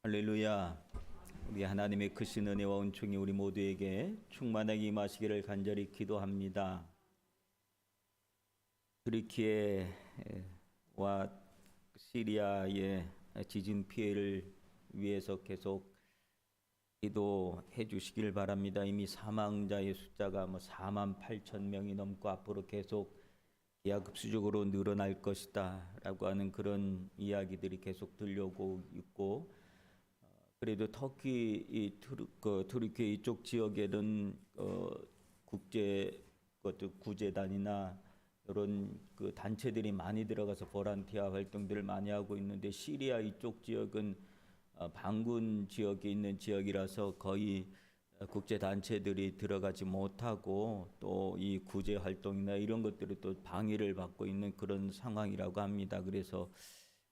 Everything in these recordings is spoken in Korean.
할렐루야. 우리 하나님의 크신 은혜와 은총이 우리 모두에게 충만하게 임하시기를 간절히 기도합니다. 트리키에와 시리아의 지진 피해를 위해서 계속 기도해 주시길 바랍니다. 이미 사망자의 숫자가 4만 8천 명이 넘고 앞으로 계속 기하급수적으로 늘어날 것이다 라고 하는 그런 이야기들이 계속 들려오고 있고, 그래도 터키 트르키 이쪽 지역에는 국제 구제단이나 이런 그 단체들이 많이 들어가서 보란티아 활동들을 많이 하고 있는데, 시리아 이쪽 지역은 반군 지역에 있는 지역이라서 거의 국제 단체들이 들어가지 못하고 또 이 구제 활동이나 이런 것들이 또 방해를 받고 있는 그런 상황이라고 합니다. 그래서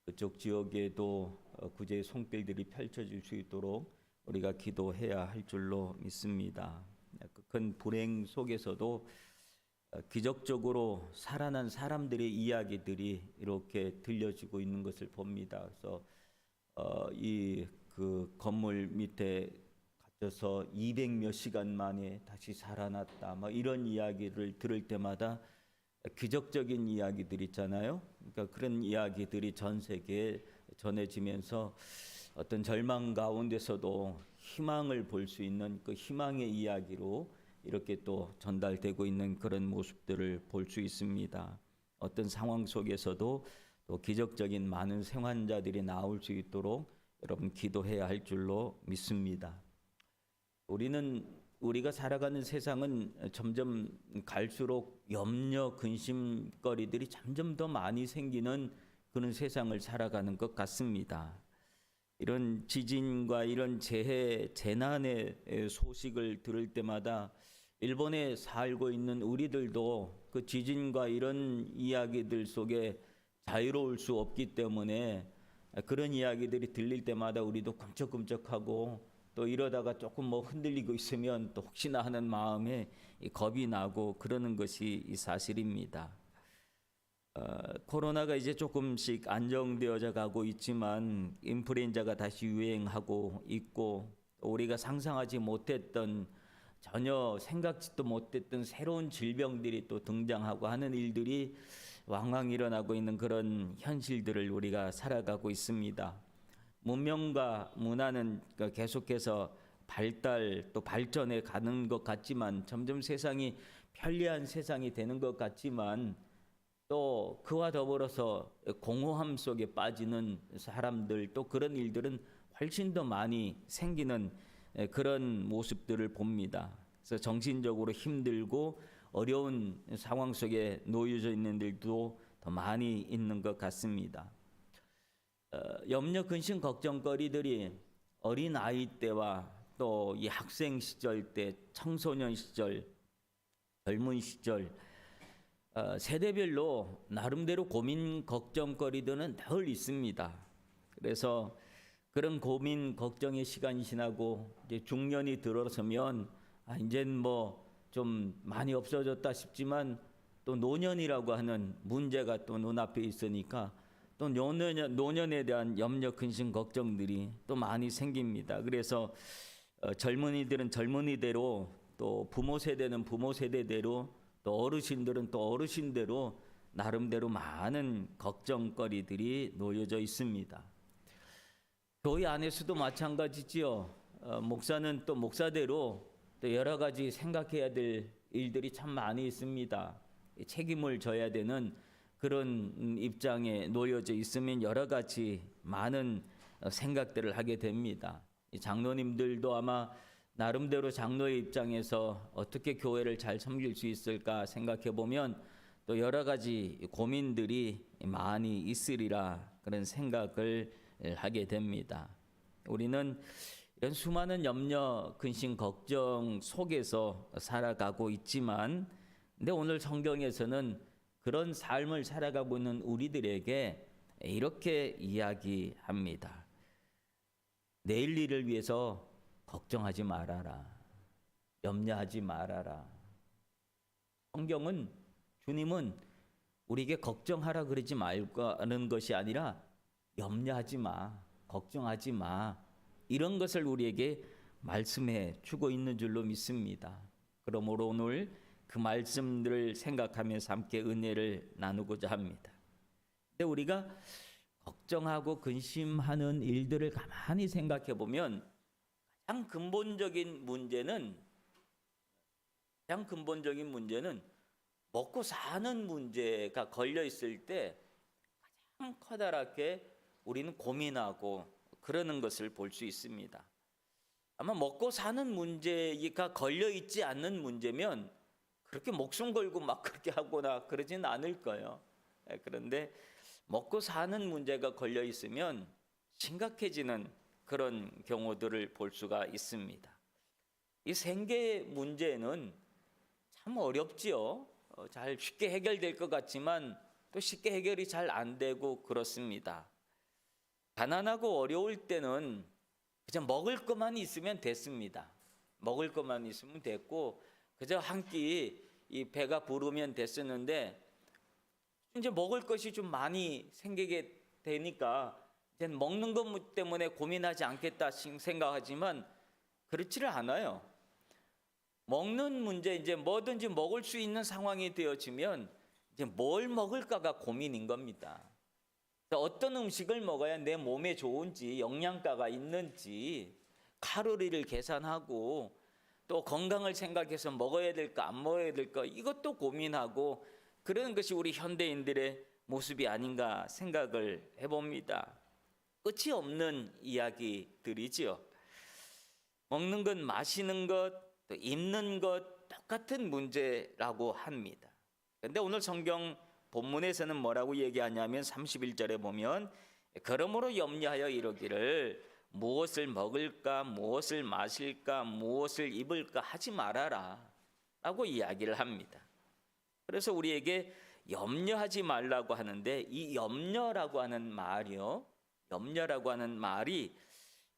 그쪽 지역에도 구제의 손길들이 펼쳐질 수 있도록 우리가 기도해야 할 줄로 믿습니다. 그 큰 불행 속에서도 기적적으로 살아난 사람들의 이야기들이 이렇게 들려지고 있는 것을 봅니다. 그래서 이 그 건물 밑에 갇혀서 200몇 시간 만에 다시 살아났다, 이런 이야기를 들을 때마다 기적적인 이야기들 있잖아요. 그러니까 그런 이야기들이 전 세계에 전해지면서 어떤 절망 가운데서도 희망을 볼 수 있는 그 희망의 이야기로 이렇게 또 전달되고 있는 그런 모습들을 볼 수 있습니다. 어떤 상황 속에서도 또 기적적인 많은 생환자들이 나올 수 있도록 여러분 기도해야 할 줄로 믿습니다. 우리가 살아가는 세상은 점점 갈수록 염려, 근심거리들이 점점 더 많이 생기는 그런 세상을 살아가는 것 같습니다. 이런 지진과 이런 재난의 소식을 들을 때마다 일본에 살고 있는 우리들도 그 지진과 이런 이야기들 속에 자유로울 수 없기 때문에 그런 이야기들이 들릴 때마다 우리도 끔적끔적하고, 또 이러다가 조금 흔들리고 있으면 또 혹시나 하는 마음에 겁이 나고 그러는 것이 사실입니다. 코로나가 이제 조금씩 안정되어져 가고 있지만 인플루엔자가 다시 유행하고 있고, 우리가 상상하지 못했던, 전혀 생각지도 못했던 새로운 질병들이 또 등장하고 하는 일들이 왕왕 일어나고 있는 그런 현실들을 우리가 살아가고 있습니다. 문명과 문화는 계속해서 또 발전해 가는 것 같지만, 점점 세상이 편리한 세상이 되는 것 같지만, 또 그와 더불어서 공허함 속에 빠지는 사람들, 또 그런 일들은 훨씬 더 많이 생기는 그런 모습들을 봅니다. 그래서 정신적으로 힘들고 어려운 상황 속에 놓여져 있는 일도 더 많이 있는 것 같습니다. 염려, 근심, 걱정거리들이 어린 아이 때와 또 이 학생 시절 때, 청소년 시절, 젊은 시절, 세대별로 나름대로 고민, 걱정거리들은 늘 있습니다. 그래서 그런 고민, 걱정의 시간이 지나고 이제 중년이 들어서면 이제는 좀 많이 없어졌다 싶지만, 또 노년이라고 하는 문제가 또 눈앞에 있으니까 또 노년에 대한 염려, 근심, 걱정들이 또 많이 생깁니다. 그래서 젊은이들은 젊은이대로, 또 부모 세대는 부모 세대대로, 또 어르신들은 또 어르신대로 나름대로 많은 걱정거리들이 놓여져 있습니다. 교회 안에서도 마찬가지지요. 목사는 또 목사대로 또 여러 가지 생각해야 될 일들이 참 많이 있습니다. 책임을 져야 되는 그런 입장에 놓여져 있으면 여러 가지 많은 생각들을 하게 됩니다. 장로님들도 아마 나름대로 장로의 입장에서 어떻게 교회를 잘 섬길 수 있을까 생각해 보면 또 여러 가지 고민들이 많이 있으리라, 그런 생각을 하게 됩니다. 우리는 이런 수많은 염려, 근심, 걱정 속에서 살아가고 있지만, 근데 오늘 성경에서는 그런 삶을 살아가고 있는 우리들에게 이렇게 이야기합니다. 내일 일을 위해서 걱정하지 말아라. 염려하지 말아라. 성경은, 주님은 우리에게 걱정하라 그러지 말고 하는 것이 아니라 염려하지 마, 걱정하지 마, 이런 것을 우리에게 말씀해 주고 있는 줄로 믿습니다. 그러므로 오늘 그 말씀들을 생각하면서 함께 은혜를 나누고자 합니다. 근데 우리가 걱정하고 근심하는 일들을 가만히 생각해 보면 가장 근본적인 문제는 먹고 사는 문제가 걸려 있을 때 가장 커다랗게 우리는 고민하고 그러는 것을 볼 수 있습니다. 아마 먹고 사는 문제가 걸려 있지 않는 문제면 그렇게 목숨 걸고 막 그렇게 하거나 그러진 않을 거예요. 그런데 먹고 사는 문제가 걸려 있으면 심각해지는 그런 경우들을 볼 수가 있습니다. 이 생계 문제는 참 어렵지요. 잘 쉽게 해결될 것 같지만 또 쉽게 해결이 잘 안 되고 그렇습니다. 가난하고 어려울 때는 그저 먹을 것만 있으면 됐습니다. 먹을 것만 있으면 됐고 그저 한 끼 이 배가 부르면 됐었는데 이제 먹을 것이 좀 많이 생기게 되니까 이제 먹는 것 때문에 고민하지 않겠다 생각하지만 그렇지를 않아요. 먹는 문제, 이제 뭐든지 먹을 수 있는 상황이 되어지면 이제 뭘 먹을까가 고민인 겁니다. 어떤 음식을 먹어야 내 몸에 좋은지, 영양가가 있는지 칼로리를 계산하고 또 건강을 생각해서 먹어야 될까 안 먹어야 될까 이것도 고민하고 그러는 것이 우리 현대인들의 모습이 아닌가 생각을 해봅니다. 끝이 없는 이야기들이지요. 먹는 것, 마시는 것, 또 입는 것 똑같은 문제라고 합니다. 그런데 오늘 성경 본문에서는 뭐라고 얘기하냐면 31절에 보면 그러므로 염려하여 이르기를 무엇을 먹을까 무엇을 마실까 무엇을 입을까 하지 말아라 라고 이야기를 합니다. 그래서 우리에게 염려하지 말라고 하는데 이 염려라고 하는 말이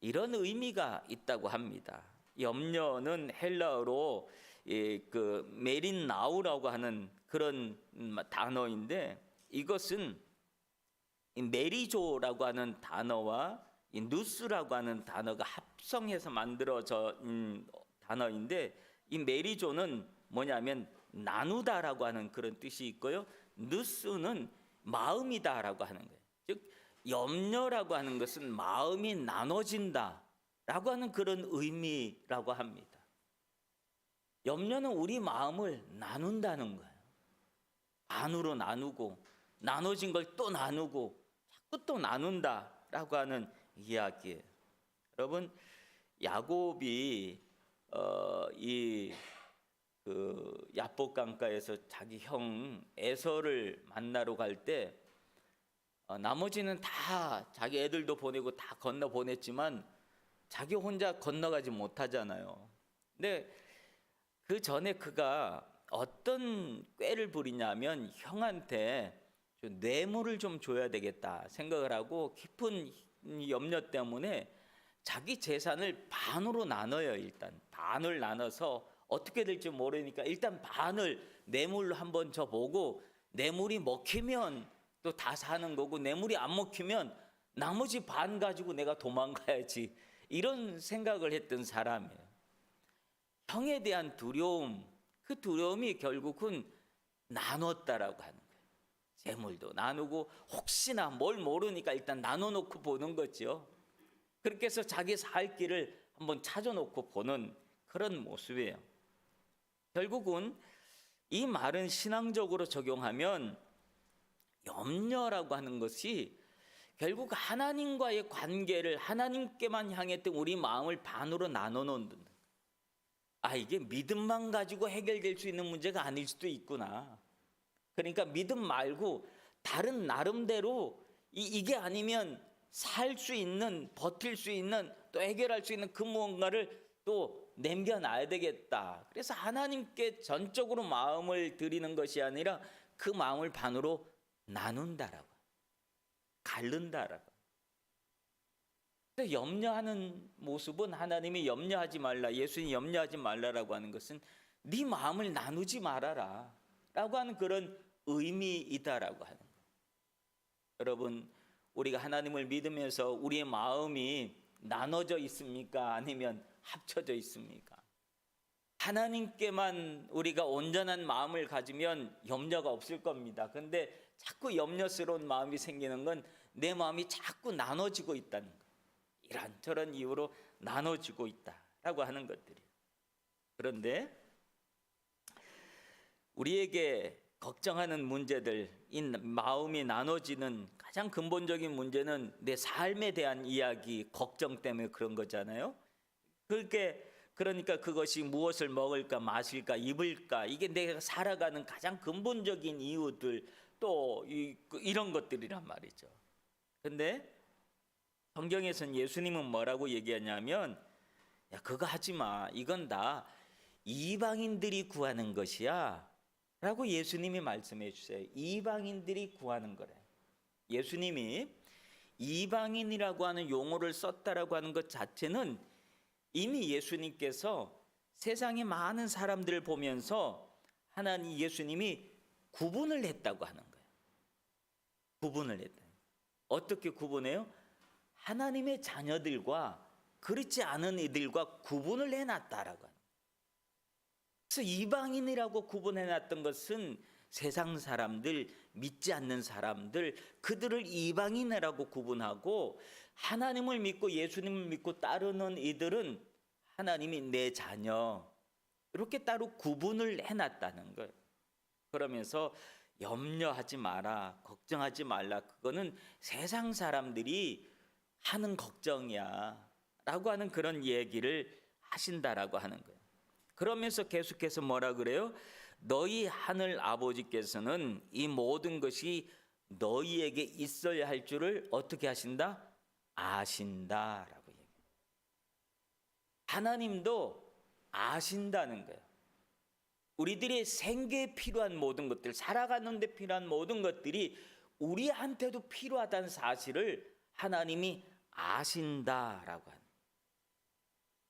이런 의미가 있다고 합니다. 염려는 헬라어로 그 메린나우라고 하는 그런 단어인데 이것은 메리조라고 하는 단어와 이 누스라고 하는 단어가 합성해서 만들어진 단어인데 이 메리조는 뭐냐면 나누다라고 하는 그런 뜻이 있고요. 누스는 마음이다라고 하는 거예요. 즉 염려라고 하는 것은 마음이 나눠진다라고 하는 그런 의미라고 합니다. 염려는 우리 마음을 나눈다는 거예요. 반으로 나누고 나눠진 걸 또 나누고 자꾸 또 나눈다라고 하는 이야기예요. 여러분 야곱이 그 야복 강가에서 자기 형 에서를 만나러 갈 때 나머지는 다 자기 애들도 보내고 다 건너 보냈지만 자기 혼자 건너가지 못하잖아요. 근데 그 전에 그가 어떤 꾀를 부리냐면 형한테 뇌물을 좀 줘야 되겠다 생각을 하고 깊은 염려 때문에 자기 재산을 반으로 나눠요. 일단 반을 나눠서 어떻게 될지 모르니까 일단 반을 뇌물로 한번 줘보고 뇌물이 먹히면 또 다 사는 거고 뇌물이 안 먹히면 나머지 반 가지고 내가 도망가야지 이런 생각을 했던 사람이에요. 형에 대한 두려움, 그 두려움이 결국은 나눴다라고 하는 거예요. 재물도 나누고 혹시나 뭘 모르니까 일단 나눠놓고 보는 거죠. 그렇게 해서 자기 살 길을 한번 찾아놓고 보는 그런 모습이에요. 결국은 이 말은 신앙적으로 적용하면 염려라고 하는 것이 결국 하나님과의 관계를 하나님께만 향했던 우리 마음을 반으로 나눠 놓는다. 이게 믿음만 가지고 해결될 수 있는 문제가 아닐 수도 있구나. 그러니까 믿음 말고 다른 나름대로 이게 아니면 살 수 있는, 버틸 수 있는, 또 해결할 수 있는 그 무언가를 또 남겨놔야 되겠다. 그래서 하나님께 전적으로 마음을 드리는 것이 아니라 그 마음을 반으로 나눈다라고, 가른다라고. 염려하는 모습은 하나님이 염려하지 말라, 예수님이 염려하지 말라라고 하는 것은 네 마음을 나누지 말아라 라고 하는 그런 의미이다라고 하는 거예요. 여러분, 우리가 하나님을 믿으면서 우리의 마음이 나눠져 있습니까? 아니면 합쳐져 있습니까? 하나님께만 우리가 온전한 마음을 가지면 염려가 없을 겁니다. 근데 자꾸 염려스러운 마음이 생기는 건 내 마음이 자꾸 나눠지고 있다는 것. 이런저런 이유로 나눠지고 있다라고 하는 것들이에요. 그런데 우리에게 걱정하는 문제들, 이 마음이 나눠지는 가장 근본적인 문제는 내 삶에 대한 이야기, 걱정 때문에 그런 거잖아요. 그러니까 그것이 무엇을 먹을까, 마실까, 입을까, 이게 내가 살아가는 가장 근본적인 이유들, 또 이런 것들이란 말이죠. 근데 성경에서는 예수님은 뭐라고 얘기하냐면, 야, 그거 하지 마. 이건 다 이방인들이 구하는 것이야 라고 예수님이 말씀해 주세요. 이방인들이 구하는 거래. 예수님이 이방인이라고 하는 용어를 썼다라고 하는 것 자체는 이미 예수님께서 세상의 많은 사람들을 보면서 하나님 예수님이 구분을 했다고 하는 거예요. 구분을 했다. 어떻게 구분해요? 하나님의 자녀들과 그렇지 않은 이들과 구분을 해놨다라고 하는 거예요. 그래서 이방인이라고 구분해놨던 것은 세상 사람들, 믿지 않는 사람들, 그들을 이방인이라고 구분하고, 하나님을 믿고 예수님을 믿고 따르는 이들은 하나님이 내 자녀, 이렇게 따로 구분을 해놨다는 거예요. 그러면서 염려하지 마라, 걱정하지 말라, 그거는 세상 사람들이 하는 걱정이야 라고 하는 그런 얘기를 하신다라고 하는 거예요. 그러면서 계속해서 뭐라 그래요? 너희 하늘 아버지께서는 이 모든 것이 너희에게 있어야 할 줄을 어떻게 하신다? 아신다라고 얘기해요. 하나님도 아신다는 거예요. 우리들의 생계에 필요한 모든 것들, 살아가는 데 필요한 모든 것들이 우리한테도 필요하다는 사실을 하나님이 아신다라고 하는,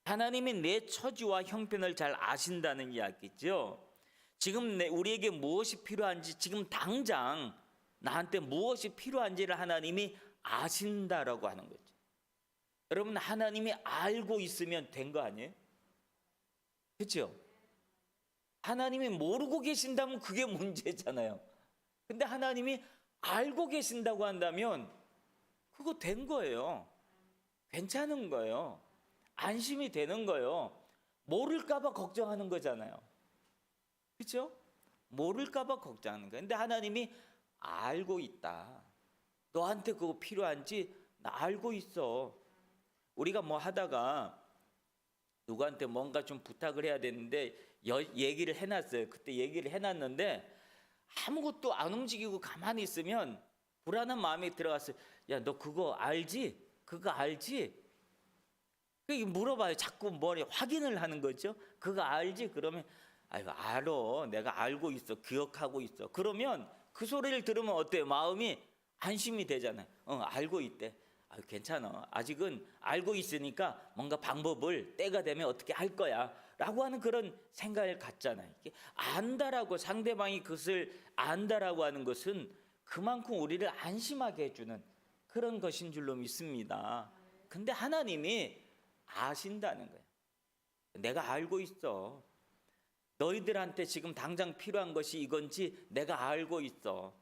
하나님이 내 처지와 형편을 잘 아신다는 이야기죠. 지금 우리에게 무엇이 필요한지, 지금 당장 나한테 무엇이 필요한지를 하나님이 아신다라고 하는 거죠. 여러분, 하나님이 알고 있으면 된 거 아니에요? 그렇죠? 하나님이 모르고 계신다면 그게 문제잖아요. 근데 하나님이 알고 계신다고 한다면 그거 된 거예요. 괜찮은 거예요. 안심이 되는 거예요. 모를까 봐 걱정하는 거잖아요. 그렇죠? 모를까 봐 걱정하는 거예요. 근데 하나님이 알고 있다. 너한테 그거 필요한지 나 알고 있어. 우리가 뭐 하다가 누구한테 뭔가 좀 부탁을 해야 되는데 얘기를 해놨어요. 그때 얘기를 해놨는데 아무것도 안 움직이고 가만히 있으면 불안한 마음이 들어갔어요. 야, 너 그거 알지? 그거 알지? 물어봐요. 자꾸 머리 확인을 하는 거죠. 그거 알지? 그러면 아이고, 알어. 내가 알고 있어. 기억하고 있어. 그러면 그 소리를 들으면 어때요? 마음이 안심이 되잖아요. 알고 있대. 괜찮아. 아직은 알고 있으니까 뭔가 방법을 때가 되면 어떻게 할 거야 라고 하는 그런 생각을 갖잖아요. 안다라고, 상대방이 그것을 안다라고 하는 것은 그만큼 우리를 안심하게 해주는 그런 것인 줄로 믿습니다. 근데 하나님이 아신다는 거예요. 내가 알고 있어. 너희들한테 지금 당장 필요한 것이 이건지 내가 알고 있어.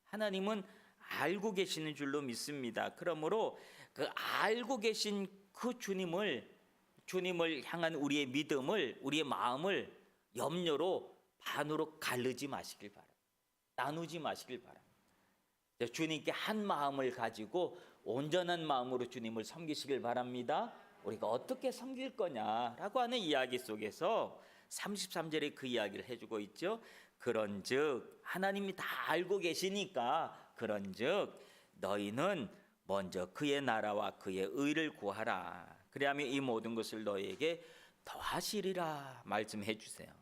하나님은 알고 계시는 줄로 믿습니다. 그러므로 그 알고 계신 그 주님을 향한 우리의 믿음을, 우리의 마음을 염려로 반으로 가르지 마시길 바랍니다. 나누지 마시길 바랍니다. 주님께 한 마음을 가지고 온전한 마음으로 주님을 섬기시길 바랍니다. 우리가 어떻게 섬길 거냐라고 하는 이야기 속에서 33절에 그 이야기를 해주고 있죠. 그런즉 하나님이 다 알고 계시니까, 그런즉 너희는 먼저 그의 나라와 그의 의를 구하라. 그리하면 이 모든 것을 너희에게 더하시리라 말씀해 주세요.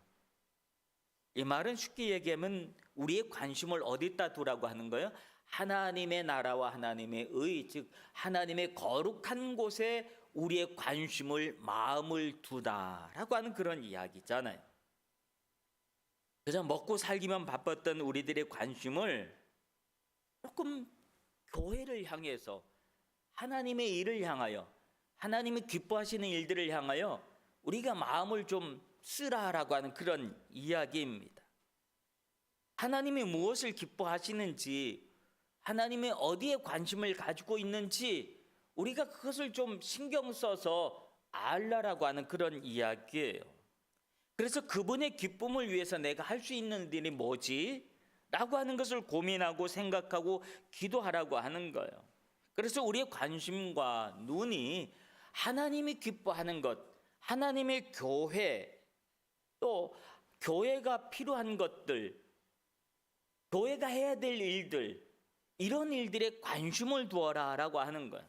이 말은 쉽게 얘기하면 우리의 관심을 어디다 두라고 하는 거예요? 하나님의 나라와 하나님의 의, 즉 하나님의 거룩한 곳에 우리의 관심을, 마음을 두다라고 하는 그런 이야기잖아요. 그저 먹고 살기만 바빴던 우리들의 관심을 조금 교회를 향해서, 하나님의 일을 향하여, 하나님이 기뻐하시는 일들을 향하여 우리가 마음을 좀 쓰라라고 하는 그런 이야기입니다. 하나님이 무엇을 기뻐하시는지, 하나님이 어디에 관심을 가지고 있는지 우리가 그것을 좀 신경 써서 알라라고 하는 그런 이야기예요. 그래서 그분의 기쁨을 위해서 내가 할 수 있는 일이 뭐지? 라고 하는 것을 고민하고 생각하고 기도하라고 하는 거예요. 그래서 우리의 관심과 눈이 하나님이 기뻐하는 것, 하나님의 교회, 또 교회가 필요한 것들, 교회가 해야 될 일들, 이런 일들에 관심을 두어라라고 하는 거예요.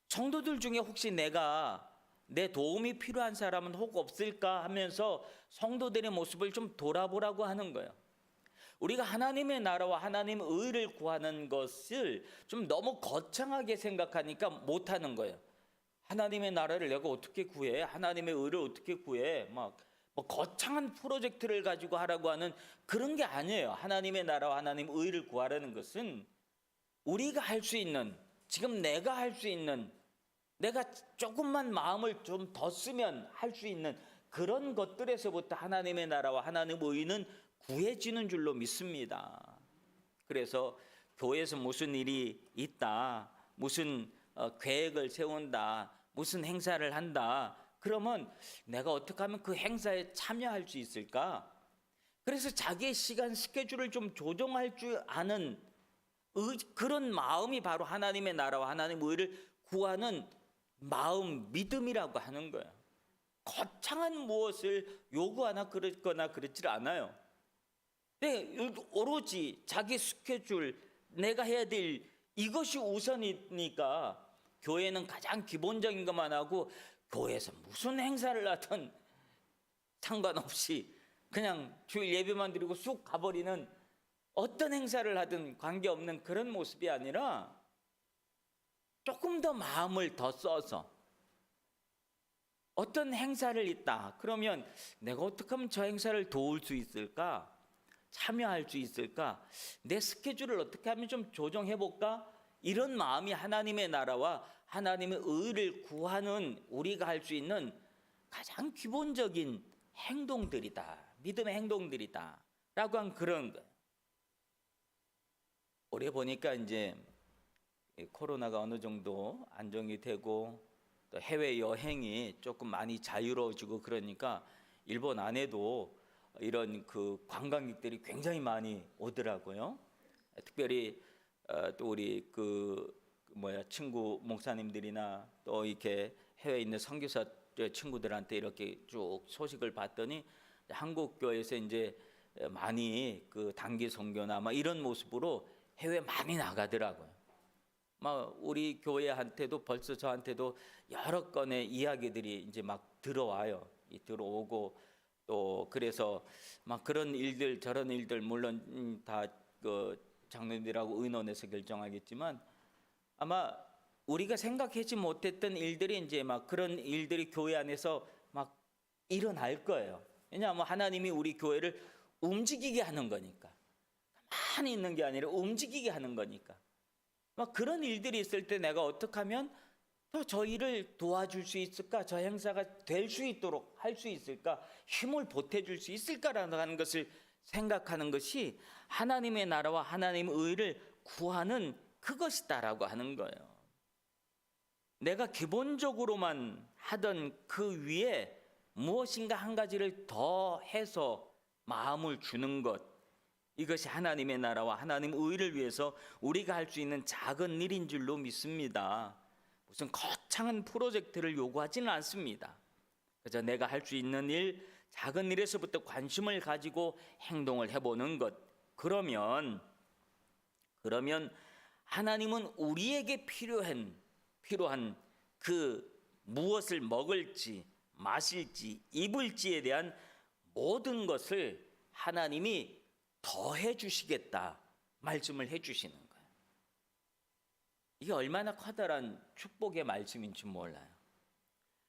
성도들 중에 혹시 내 도움이 필요한 사람은 혹 없을까 하면서 성도들의 모습을 좀 돌아보라고 하는 거예요. 우리가 하나님의 나라와 하나님의 의를 구하는 것을 좀 너무 거창하게 생각하니까 못하는 거예요. 하나님의 나라를 내가 어떻게 구해? 하나님의 의를 어떻게 구해? 뭐 거창한 프로젝트를 가지고 하라고 하는 그런 게 아니에요. 하나님의 나라와 하나님의 의를 구하라는 것은 우리가 할 수 있는, 지금 내가 할 수 있는, 내가 조금만 마음을 좀 더 쓰면 할 수 있는 그런 것들에서부터 하나님의 나라와 하나님의 의는 구해지는 줄로 믿습니다. 그래서 교회에서 무슨 일이 있다, 무슨 계획을 세운다, 무슨 행사를 한다, 그러면 내가 어떻게 하면 그 행사에 참여할 수 있을까? 그래서 자기의 시간 스케줄을 좀 조정할 줄 아는 그런 마음이 바로 하나님의 나라와 하나님의 의를 구하는 마음, 믿음이라고 하는 거예요. 거창한 무엇을 요구하나 그렇거나 그렇지 않아요. 오로지 자기 스케줄, 내가 해야 될 이것이 우선이니까 교회는 가장 기본적인 것만 하고 교회에서 무슨 행사를 하든 상관없이 그냥 주일 예배만 드리고 쑥 가버리는, 어떤 행사를 하든 관계없는 그런 모습이 아니라 조금 더 마음을 더 써서 어떤 행사를 있다 그러면 내가 어떻게 하면 저 행사를 도울 수 있을까? 참여할 수 있을까? 내 스케줄을 어떻게 하면 좀 조정해 볼까? 이런 마음이 하나님의 나라와 하나님의 의를 구하는 우리가 할 수 있는 가장 기본적인 행동들이다. 믿음의 행동들이다. 라고 한 그런 거예요. 올해 보니까 이제 코로나가 어느 정도 안정이 되고 또 해외 여행이 조금 많이 자유로워지고 그러니까 일본 안에도 이런 그 관광객들이 굉장히 많이 오더라고요. 특별히 또 우리 친구 목사님들이나 또 이렇게 해외에 있는 선교사 친구들한테 이렇게 쭉 소식을 봤더니 한국 교회에서 이제 많이 그 단기 선교나 막 이런 모습으로 해외 많이 나가더라고요. 막 우리 교회한테도 벌써 저한테도 여러 건의 이야기들이 이제 막 들어와요. 들어오고 또 그래서 막 그런 일들 저런 일들 물론 다 그 장로님들하고 의논해서 결정하겠지만 아마 우리가 생각하지 못했던 일들이 이제 막 그런 일들이 교회 안에서 막 일어날 거예요. 왜냐하면 하나님이 우리 교회를 움직이게 하는 거니까. 가만히 있는 게 아니라 움직이게 하는 거니까. 막 그런 일들이 있을 때 내가 어떻게 하면 더 저 일을 도와줄 수 있을까? 저 행사가 될 수 있도록 할 수 있을까? 힘을 보태줄 수 있을까라는 것을 생각하는 것이 하나님의 나라와 하나님의 의를 구하는 그것이다라고 하는 거예요. 내가 기본적으로만 하던 그 위에 무엇인가 한 가지를 더 해서 마음을 주는 것, 이것이 하나님의 나라와 하나님의 의를 위해서 우리가 할 수 있는 작은 일인 줄로 믿습니다. 무슨 거창한 프로젝트를 요구하지는 않습니다. 그저 내가 할 수 있는 일, 작은 일에서부터 관심을 가지고 행동을 해보는 것. 그러면 하나님은 우리에게 필요한 그 무엇을 먹을지, 마실지, 입을지에 대한 모든 것을 하나님이 더해 주시겠다 말씀을 해 주시는 거예요. 이게 얼마나 커다란 축복의 말씀인지 몰라요.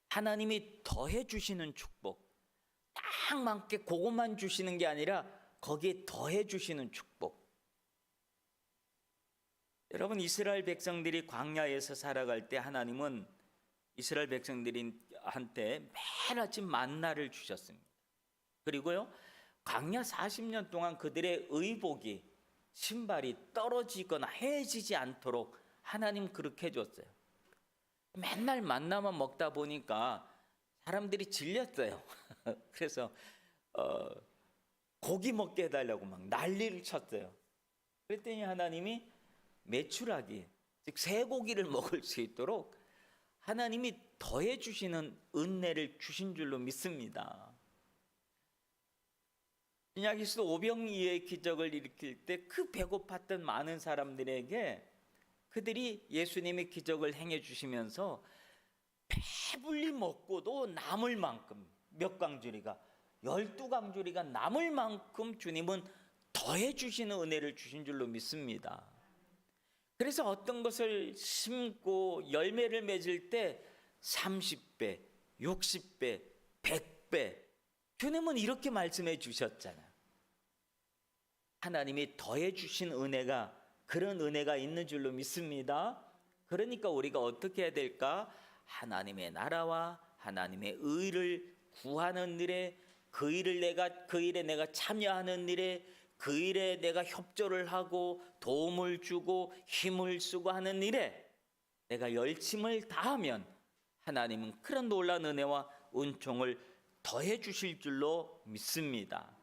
하나님이 더해 주시는 축복, 딱 맞게 그것만 주시는 게 아니라 거기에 더해 주시는 축복. 여러분, 이스라엘 백성들이 광야에서 살아갈 때 하나님은 이스라엘 백성들한테 매일 아침 만나를 주셨습니다. 그리고요, 광야 40년 동안 그들의 의복이, 신발이 떨어지거나 헤어지지 않도록 하나님 그렇게 해줬어요. 맨날 만나만 먹다 보니까 사람들이 질렸어요. 그래서 고기 먹게 해달라고 막 난리를 쳤어요. 그랬더니 하나님이 메추라기, 즉 쇠고기를 먹을 수 있도록 하나님이 더해 주시는 은혜를 주신 줄로 믿습니다. 신약 예수 오병이의 기적을 일으킬 때 그 배고팠던 많은 사람들에게 그들이 예수님의 기적을 행해 주시면서 배불리 먹고도 남을 만큼, 몇 광주리가 12광주리가 남을 만큼 주님은 더해 주시는 은혜를 주신 줄로 믿습니다. 그래서 어떤 것을 심고 열매를 맺을 때 30배, 60배, 100배, 주님은 이렇게 말씀해 주셨잖아요. 하나님이 더해 주신 은혜가, 그런 은혜가 있는 줄로 믿습니다. 그러니까 우리가 어떻게 해야 될까? 하나님의 나라와 하나님의 의를 구하는 일에, 그 일에 내가 참여하는 일에, 그 일에 내가 협조를 하고 도움을 주고 힘을 쓰고 하는 일에 내가 열심을 다하면 하나님은 그런 놀라운 은혜와 은총을 더해 주실 줄로 믿습니다.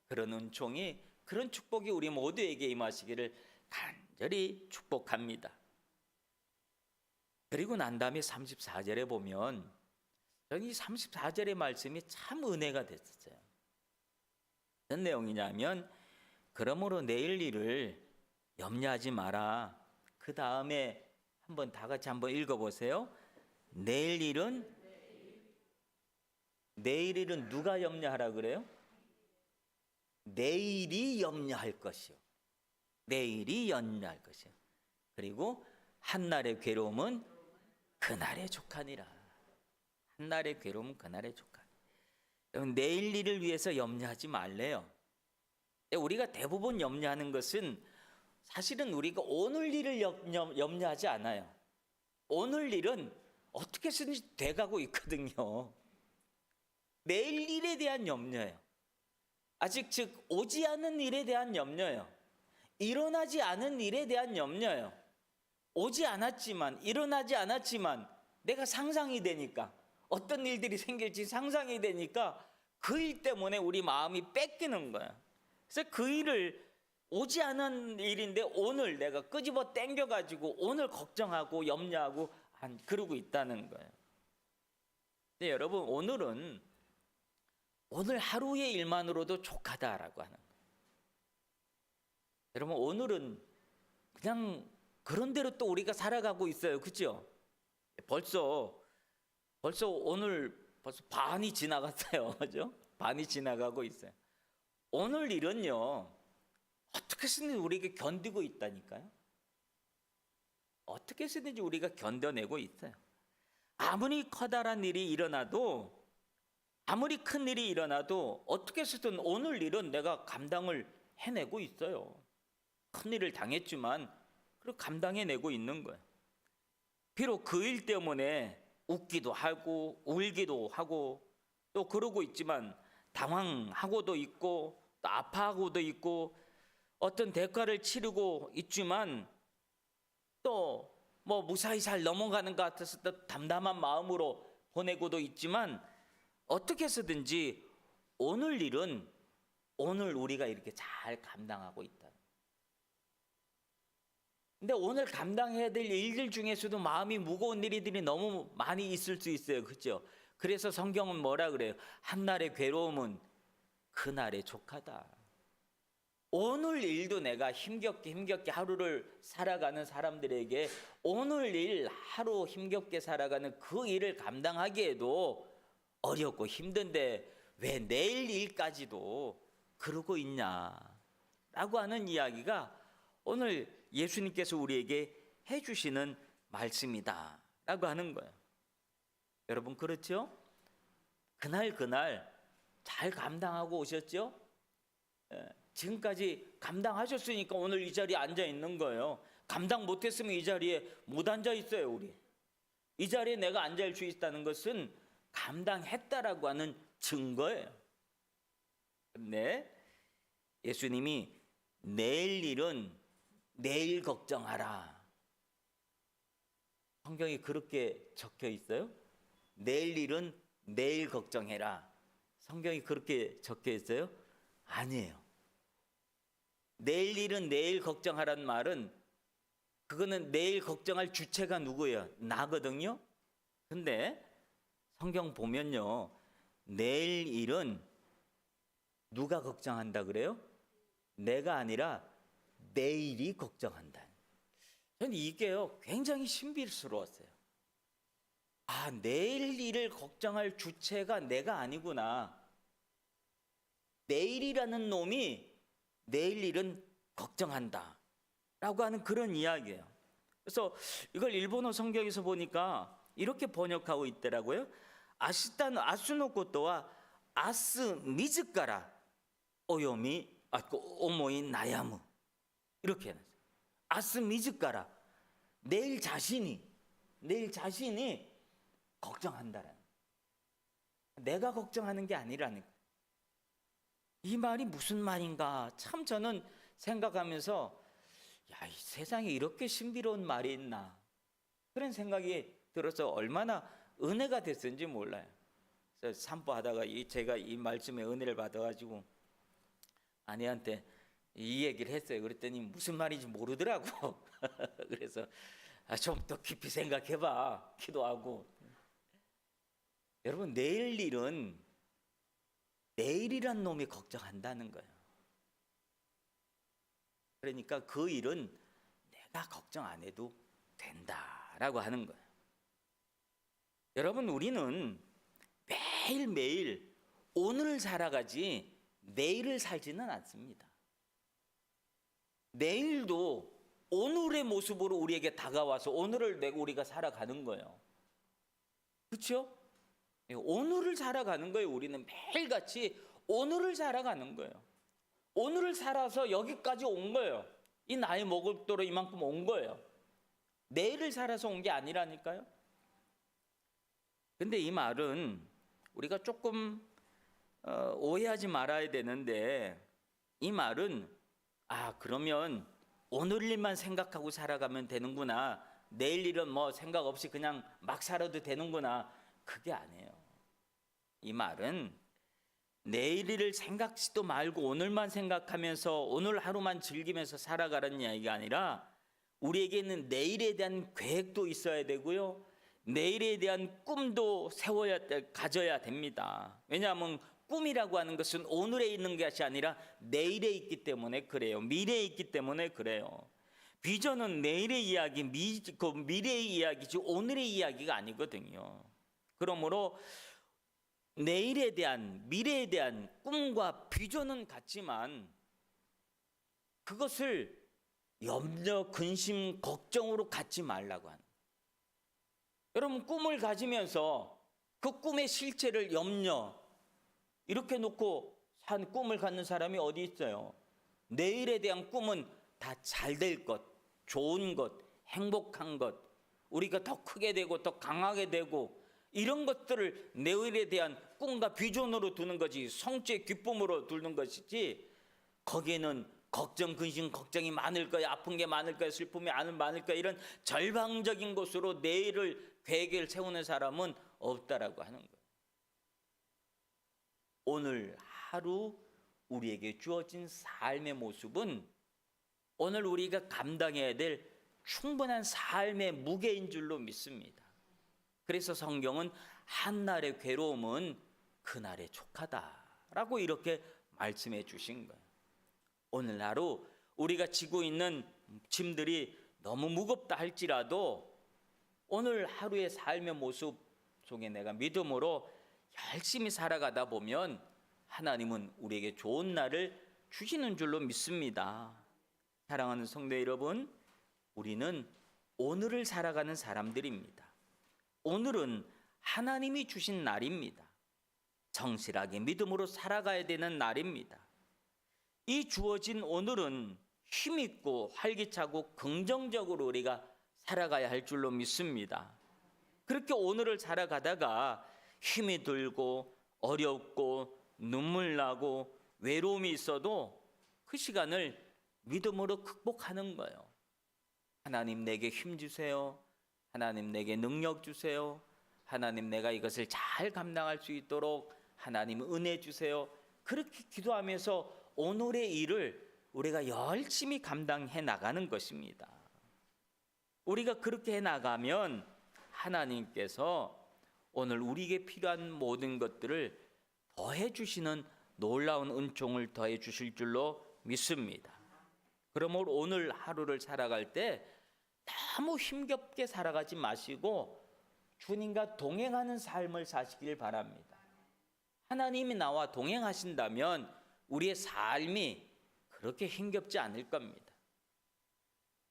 그런 은총이, 그런 축복이 우리 모두에게 임하시기를 간절히 축복합니다. 그리고 난 다음에 34절에 보면 저는 이 34절의 말씀이 참 은혜가 됐었어요. 어떤 내용이냐면, 그러므로 내일 일을 염려하지 마라. 그 다음에 한번 다 같이 한번 읽어보세요. 내일 일은 누가 염려하라 그래요? 내일이 염려할 것이요. 내일이 염려할 것이요. 그리고 한날의 괴로움은 그날에 족하니라. 한날의 괴로움은 그날에 족하니라. 내일 일을 위해서 염려하지 말래요. 우리가 대부분 염려하는 것은 사실은 우리가 오늘 일을 염려하지 않아요. 오늘 일은 어떻게 쓰든지 돼가고 있거든요. 내일 일에 대한 염려예요. 아직 즉 오지 않은 일에 대한 염려예요. 일어나지 않은 일에 대한 염려예요. 오지 않았지만, 일어나지 않았지만 내가 상상이 되니까, 어떤 일들이 생길지 상상이 되니까 그 일 때문에 우리 마음이 뺏기는 거예요. 그래서 그 일을, 오지 않은 일인데 오늘 내가 끄집어 당겨가지고 오늘 걱정하고 염려하고 그러고 있다는 거예요. 근데 여러분, 오늘 하루의 일만으로도 족하다라고 하는 거예요. 여러분, 오늘은 그냥 그런 대로 또 우리가 살아가고 있어요. 그렇죠? 벌써 오늘 반이 지나갔어요. 그죠? 반이 지나가고 있어요. 오늘 일은요, 어떻게 쓰든지 우리에게 견디고 있다니까요. 어떻게 쓰든지 우리가 견뎌내고 있어요. 아무리 커다란 일이 일어나도, 아무리 큰 일이 일어나도 어떻게 쓰든 오늘 일은 내가 감당을 해내고 있어요. 큰 일을 당했지만 그리고 감당해내고 있는 거예요. 비록 그 일 때문에 웃기도 하고 울기도 하고 또 그러고 있지만, 당황하고도 있고 또 아파하고도 있고 어떤 대가를 치르고 있지만, 또 뭐 무사히 잘 넘어가는 것 같아서 또 담담한 마음으로 보내고도 있지만, 어떻게 해서든지 오늘 일은 오늘 우리가 이렇게 잘 감당하고 있다. 근데 오늘 감당해야 될 일들 중에서도 마음이 무거운 일들이 너무 많이 있을 수 있어요. 그렇죠? 그래서 성경은 뭐라 그래요? 한날의 괴로움은 그날에 족하다. 오늘 일도 내가 힘겹게 하루를 살아가는 사람들에게 오늘 일, 하루 힘겹게 살아가는 그 일을 감당하기에도 어렵고 힘든데 왜 내일 일까지도 그러고 있냐라고 하는 이야기가 오늘 예수님께서 우리에게 해주시는 말씀이다 라고 하는 거예요. 여러분, 그렇죠? 그날 잘 감당하고 오셨죠? 지금까지 감당하셨으니까 오늘 이 자리에 앉아 있는 거예요. 감당 못했으면 이 자리에 못 앉아 있어요. 우리 이 자리에 내가 앉을 수 있다는 것은 감당했다라고 하는 증거예요. 근데 예수님이 내일 일은 내일 걱정하라. 성경에 그렇게 적혀 있어요? 내일 일은 내일 걱정해라. 성경이 그렇게 적혀 있어요? 아니에요. 내일 일은 내일 걱정하라는 말은 그거는 내일 걱정할 주체가 누구예요? 나거든요. 근데 성경 보면요, 내일 일은 누가 걱정한다 그래요? 내가 아니라 내일이 걱정한다. 저는 이게요 굉장히 신비스러웠어요. 아, 내일 일을 걱정할 주체가 내가 아니구나. 내일이라는 놈이 내일 일은 걱정한다 라고 하는 그런 이야기예요. 그래서 이걸 일본어 성경에서 보니까 이렇게 번역하고 있더라고요. 아시타노 아스노코토와 아스 미즈카라 오요미 오모이 나야무. 이렇게 해놨어요. 아스 미즈카라, 내일 자신이 걱정한다라는, 내가 걱정하는 게 아니라는. 이 말이 무슨 말인가 참 저는 생각하면서, 야, 이 세상에 이렇게 신비로운 말이 있나, 그런 생각이 들어서 얼마나 은혜가 됐는지 몰라요. 그래서 산보하다가 제가 이 말씀에 은혜를 받아가지고 아내한테 이 얘기를 했어요. 그랬더니 무슨 말인지 모르더라고. 그래서 좀 더 깊이 생각해봐 기도하고. 여러분, 내일 일은 내일이란 놈이 걱정한다는 거예요. 그러니까 그 일은 내가 걱정 안 해도 된다라고 하는 거예요. 여러분, 우리는 매일매일 오늘을 살아가지 내일을 살지는 않습니다. 내일도 오늘의 모습으로 우리에게 다가와서 오늘을 내고 우리가 살아가는 거예요. 그렇죠? 오늘을 살아가는 거예요. 우리는 매일같이 오늘을 살아가는 거예요. 오늘을 살아서 여기까지 온 거예요. 이 나이 먹을 도로 이만큼 온 거예요. 내일을 살아서 온 게 아니라니까요. 근데 이 말은 우리가 조금 오해하지 말아야 되는데, 이 말은 그러면 오늘 일만 생각하고 살아가면 되는구나, 내일 일은 뭐 생각 없이 그냥 막 살아도 되는구나, 그게 아니에요. 이 말은 내일 일을 생각지도 말고 오늘만 생각하면서 오늘 하루만 즐기면서 살아가라는 이야기가 아니라, 우리에게는 내일에 대한 계획도 있어야 되고요, 내일에 대한 꿈도 가져야 됩니다. 왜냐하면 꿈이라고 하는 것은 오늘에 있는 것이 아니라 내일에 있기 때문에 그래요. 미래에 있기 때문에 그래요. 비전은 내일의 이야기, 미래의 이야기지 오늘의 이야기가 아니거든요. 그러므로 내일에 대한, 미래에 대한 꿈과 비전은 같지만 그것을 염려, 근심, 걱정으로 갖지 말라고 하는. 여러분, 꿈을 가지면서 그 꿈의 실체를 염려 이렇게 놓고 산 꿈을 갖는 사람이 어디 있어요? 내일에 대한 꿈은 다 잘 될 것, 좋은 것, 행복한 것, 우리가 더 크게 되고 더 강하게 되고, 이런 것들을 내일에 대한 꿈과 비전으로 두는 거지, 성취의 기쁨으로 두는 것이지, 거기에는 걱정, 근심, 걱정이 많을 거야, 아픈 게 많을 거야, 슬픔이 많을 거야, 이런 절망적인 것으로 내일을 계획을 세우는 사람은 없다라고 하는 거예요. 오늘 하루 우리에게 주어진 삶의 모습은 오늘 우리가 감당해야 될 충분한 삶의 무게인 줄로 믿습니다. 그래서 성경은 한날의 괴로움은 그날의 족하다라고 이렇게 말씀해 주신 거예요. 오늘 하루 우리가 지고 있는 짐들이 너무 무겁다 할지라도 오늘 하루의 삶의 모습 속에 내가 믿음으로 열심히 살아가다 보면 하나님은 우리에게 좋은 날을 주시는 줄로 믿습니다. 사랑하는 성도 여러분, 우리는 오늘을 살아가는 사람들입니다. 오늘은 하나님이 주신 날입니다. 성실하게 믿음으로 살아가야 되는 날입니다. 이 주어진 오늘은 힘있고 활기차고 긍정적으로 우리가 살아가야 할 줄로 믿습니다. 그렇게 오늘을 살아가다가 힘이 들고 어렵고 눈물 나고 외로움이 있어도 그 시간을 믿음으로 극복하는 거예요. 하나님 내게 힘 주세요. 하나님 내게 능력 주세요. 하나님 내가 이것을 잘 감당할 수 있도록 하나님 은혜 주세요. 그렇게 기도하면서 오늘의 일을 우리가 열심히 감당해 나가는 것입니다. 우리가 그렇게 해 나가면 하나님께서 오늘 우리에게 필요한 모든 것들을 더해 주시는 놀라운 은총을 더해 주실 줄로 믿습니다. 그러므로 오늘 하루를 살아갈 때 너무 힘겹게 살아가지 마시고 주님과 동행하는 삶을 사시길 바랍니다. 하나님이 나와 동행하신다면 우리의 삶이 그렇게 힘겹지 않을 겁니다.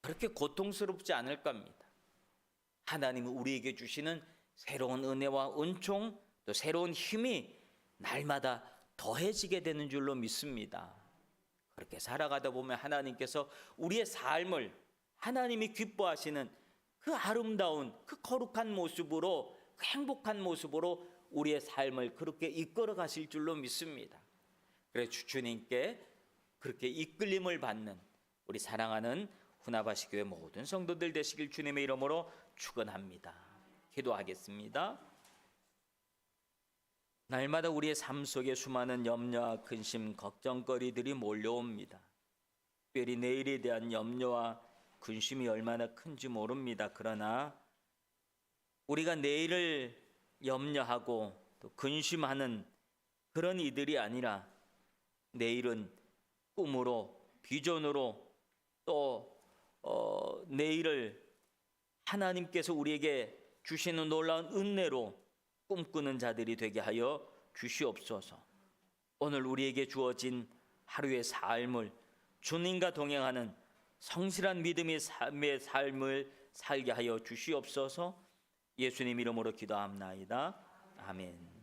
그렇게 고통스럽지 않을 겁니다. 하나님이 우리에게 주시는 새로운 은혜와 은총, 또 새로운 힘이 날마다 더해지게 되는 줄로 믿습니다. 그렇게 살아가다 보면 하나님께서 우리의 삶을 하나님이 기뻐하시는 그 아름다운, 그 거룩한 모습으로, 그 행복한 모습으로 우리의 삶을 그렇게 이끌어 가실 줄로 믿습니다. 그래서 주님께 그렇게 이끌림을 받는 우리 사랑하는 후나바시 교회 모든 성도들 되시길 주님의 이름으로 축원합니다. 기도하겠습니다. 날마다 우리의 삶 속에 수많은 염려와 근심, 걱정거리들이 몰려옵니다. 특별히 내일에 대한 염려와 근심이 얼마나 큰지 모릅니다. 그러나 우리가 내일을 염려하고 또 근심하는 그런 이들이 아니라 내일은 꿈으로, 비전으로 또 내일을 하나님께서 우리에게 주시는 놀라운 은혜로 꿈꾸는 자들이 되게 하여 주시옵소서. 오늘 우리에게 주어진 하루의 삶을 주님과 동행하는 성실한 믿음의 삶을 살게 하여 주시옵소서. 예수님 이름으로 기도합나이다. 아멘.